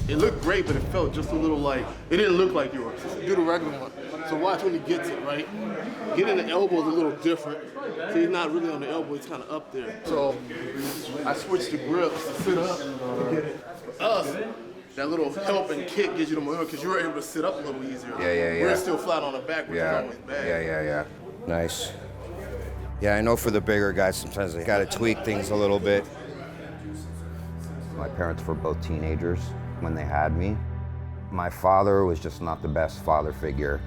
It looked great, but it felt just a little like, it didn't look like yours. Do the regular one. So watch when he gets it, right? Getting the elbow is a little different. See, he's not really on the elbow, he's kind of up there. So I switched the grips to sit up to get it. For us, that little help and kick gives you the momentum because you were able to sit up a little easier. Yeah. We're still flat on the back, which is always bad. Yeah. Nice. Yeah, I know for the bigger guys, sometimes they got to tweak things a little bit. My parents were both teenagers when they had me. My father was just not the best father figure,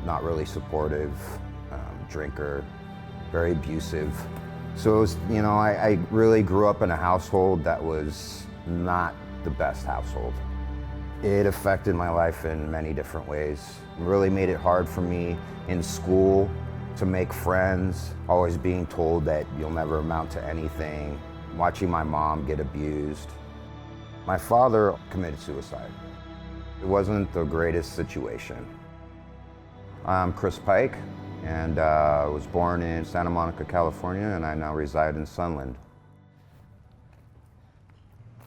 not really supportive, drinker, very abusive. So it was, I really grew up in a household that was not the best household. It affected my life in many different ways. It really made it hard for me in school to make friends, always being told that you'll never amount to anything, watching my mom get abused. My father committed suicide. It wasn't the greatest situation. I'm Chris Pike, and I was born in Santa Monica, California, and I now reside in Sunland.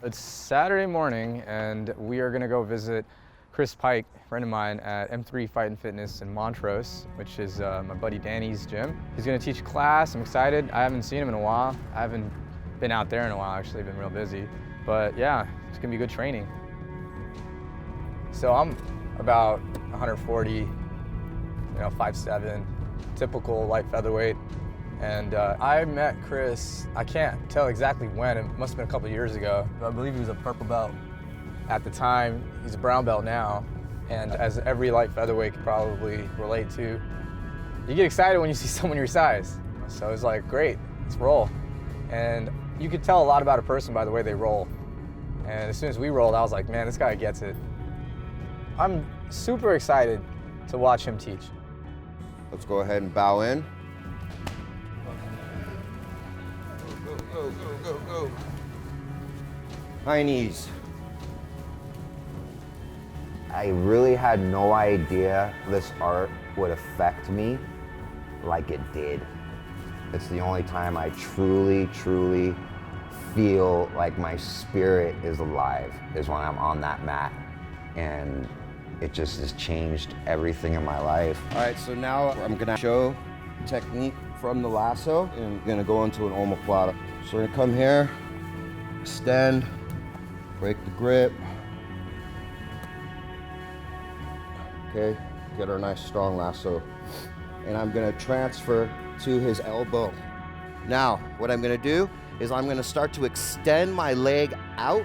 It's Saturday morning, and we are gonna go visit Chris Pike, a friend of mine at M3 Fight and Fitness in Montrose, which is my buddy Danny's gym. He's gonna teach a class. I'm excited. I haven't seen him in a while. I haven't been out there in a while, actually. Been real busy. But yeah, it's gonna be good training. So I'm about 140, 5'7", typical light featherweight. And I met Chris, I can't tell exactly when, it must have been a couple years ago. I believe he was a purple belt at the time. He's a brown belt now. And as every light featherweight could probably relate to, you get excited when you see someone your size. So it's like, great, let's roll. And you could tell a lot about a person by the way they roll. And as soon as we rolled, I was like, man, this guy gets it. I'm super excited to watch him teach. Let's go ahead and bow in. Go. High knees. I really had no idea this art would affect me like it did. It's the only time I truly feel like my spirit is alive, is when I'm on that mat. And it just has changed everything in my life. All right, so now I'm gonna show technique from the lasso, and I'm gonna go into an omoplata. So we're gonna come here, extend, break the grip. Okay, get our nice strong lasso. And I'm gonna transfer to his elbow. Now, what I'm gonna do is I'm gonna start to extend my leg out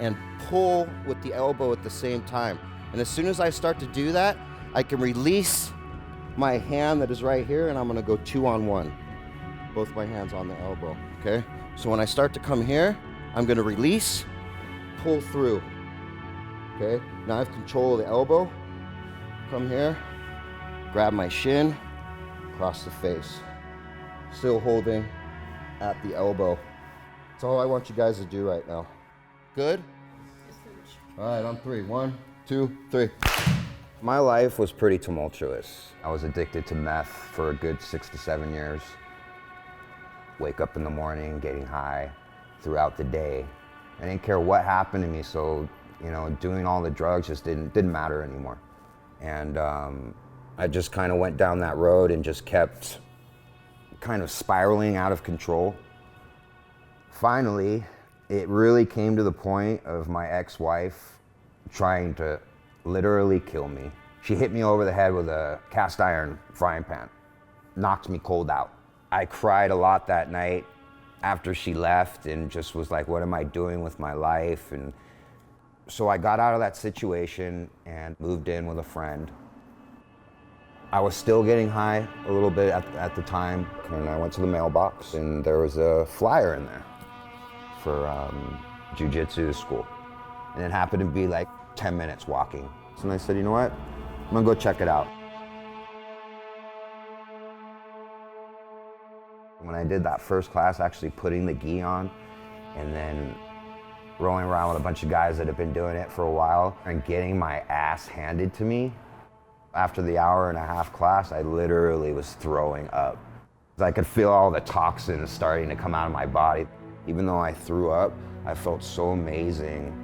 and pull with the elbow at the same time. And as soon as I start to do that, I can release my hand that is right here, and I'm gonna go 2-on-1. Both my hands on the elbow, okay? So when I start to come here, I'm gonna release, pull through, okay? Now I have control of the elbow. Come here, grab my shin, across the face. Still holding at the elbow. That's all I want you guys to do right now. Good? All right, on 3. 1, 2, 3. My life was pretty tumultuous. I was addicted to meth for a good 6 to 7 years. Wake up in the morning, getting high throughout the day. I didn't care what happened to me, so doing all the drugs just didn't matter anymore. And I just kind of went down that road and just kept kind of spiraling out of control. Finally, it really came to the point of my ex-wife trying to literally kill me. She hit me over the head with a cast iron frying pan, knocked me cold out. I cried a lot that night after she left and just was like, what am I doing with my life? And so I got out of that situation and moved in with a friend. I was still getting high a little bit at the time, and I went to the mailbox and there was a flyer in there for Jiu Jitsu school. And it happened to be like 10 minutes walking. So I said, you know what? I'm gonna go check it out. When I did that first class, actually putting the gi on and then rolling around with a bunch of guys that have been doing it for a while and getting my ass handed to me, after the hour-and-a-half class, I literally was throwing up. I could feel all the toxins starting to come out of my body. Even though I threw up, I felt so amazing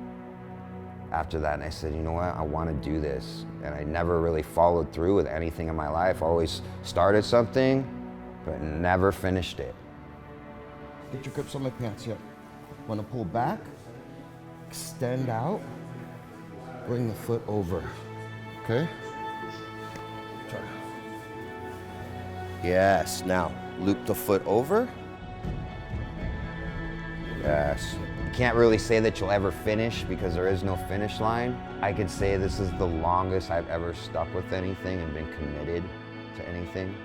after that, and I said, you know what, I want to do this. And I never really followed through with anything in my life. Always started something, but never finished it. Get your grips on my pants, yep. Want to pull back, extend out, bring the foot over, okay? Try. Yes, now loop the foot over. Yes. Can't really say that you'll ever finish because there is no finish line. I could say this is the longest I've ever stuck with anything and been committed to anything.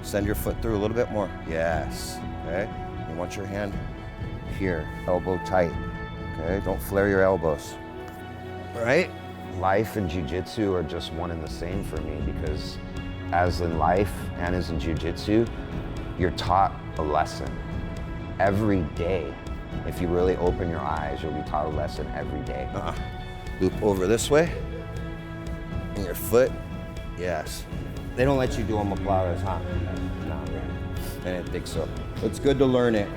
Send your foot through a little bit more. Yes, okay? You want your hand here, elbow tight, okay? Don't flare your elbows, all right? Life and jiu-jitsu are just one and the same for me because as in life and as in jiu-jitsu, you're taught a lesson every day. If you really open your eyes, you'll be taught a lesson every day. Loop over this way. And your foot, yes. They don't let you do omoplatas, huh? No, I didn't think so. It's good to learn it.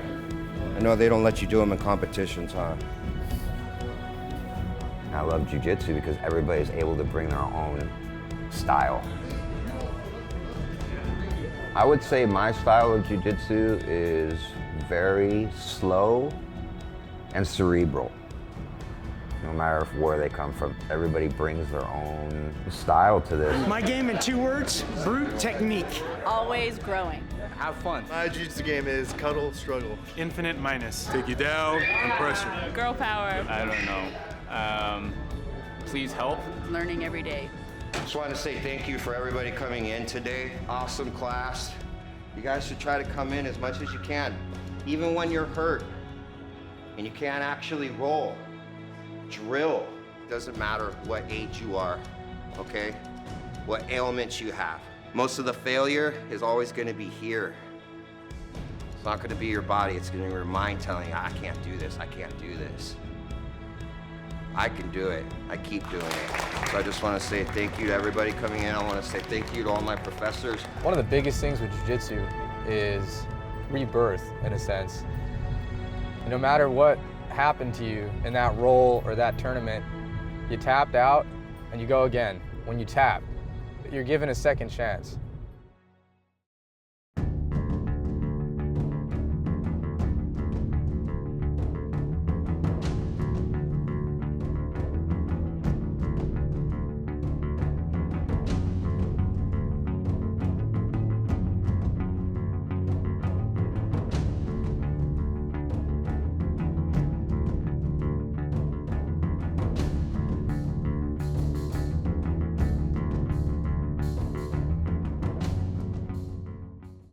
I know they don't let you do them in competitions, huh? I love jiu-jitsu because everybody's able to bring their own style. I would say my style of jiu-jitsu is very slow and cerebral. No matter where they come from, everybody brings their own style to this. My game in 2 words, brute technique. Always growing. Have fun. My jiu-jitsu game is cuddle, struggle. Infinite minus. Take you down and pressure. Girl power. I don't know. Please help. Learning every day. Just want to say thank you for everybody coming in today. Awesome class. You guys should try to come in as much as you can. Even when you're hurt and you can't actually roll, drill. Doesn't matter what age you are, okay? What ailments you have. Most of the failure is always going to be here. It's not going to be your body, it's going to be your mind telling you, I can't do this, I can't do this. I can do it. I keep doing it. So I just want to say thank you to everybody coming in. I want to say thank you to all my professors. One of the biggest things with jiu-jitsu is rebirth, in a sense. And no matter what happened to you in that roll or that tournament, you tapped out and you go again. When you tap, you're given a second chance.